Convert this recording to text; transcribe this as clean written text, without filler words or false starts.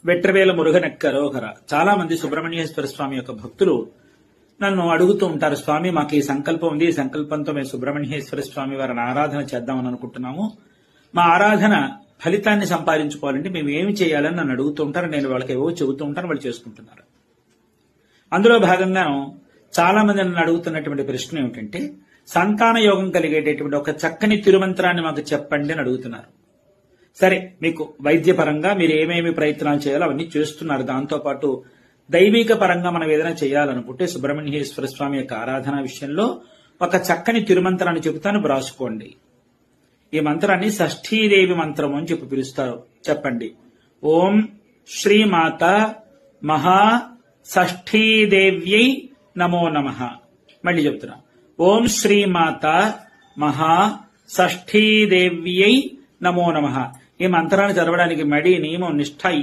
వెట్రవేల మురుగనెక్కరోహర. చాలా మంది సుబ్రహ్మణ్యేశ్వర స్వామి యొక్క భక్తులు నన్ను అడుగుతూ ఉంటారు, స్వామి మాకు ఈ సంకల్పం ఉంది, ఈ సంకల్పంతో మేము సుబ్రహ్మణ్యేశ్వర స్వామి వారిని ఆరాధన చేద్దామని అనుకుంటున్నాము, మా ఆరాధన ఫలితాన్ని సంపాదించుకోవాలంటే మేము ఏమి చేయాలని నన్ను అడుగుతూ ఉంటారు. నేను వాళ్ళకి ఏవో చెబుతూ ఉంటాను, వాళ్ళు చేసుకుంటున్నారు. అందులో భాగంగాను చాలా మంది నన్ను అడుగుతున్నటువంటి ప్రశ్న ఏమిటంటే, సంతాన యోగం కలిగేటటువంటి ఒక చక్కని తిరుమంత్రాన్ని మాకు చెప్పండి అని అడుగుతున్నారు. సరే, మీకు వైద్యపరంగా మీరు ఏమేమి ప్రయత్నాలు చేయాలో అవన్నీ చేస్తున్నారు. దాంతోపాటు దైవిక పరంగా మనం ఏదైనా చేయాలనుకుంటే సుబ్రహ్మణ్యేశ్వర స్వామి యొక్క ఆరాధన విషయంలో ఒక చక్కని తిరుమంత్రాన్ని చెబుతాను, రాసుకోండి. ఈ మంత్రాన్ని షష్ఠీదేవి మంత్రం అని చెప్పి పిలుస్తారు. చెప్పండి. ఓం శ్రీమాత మహా షష్ఠీదేవ్యై నమో నమః. మళ్ళీ చెప్తున్నా. ఓం శ్రీమాత మహా షష్ఠీదేవ్యై నమో నమః. ఈ మంత్రాన్ని చదవడానికి మడి నియమం నిష్ఠ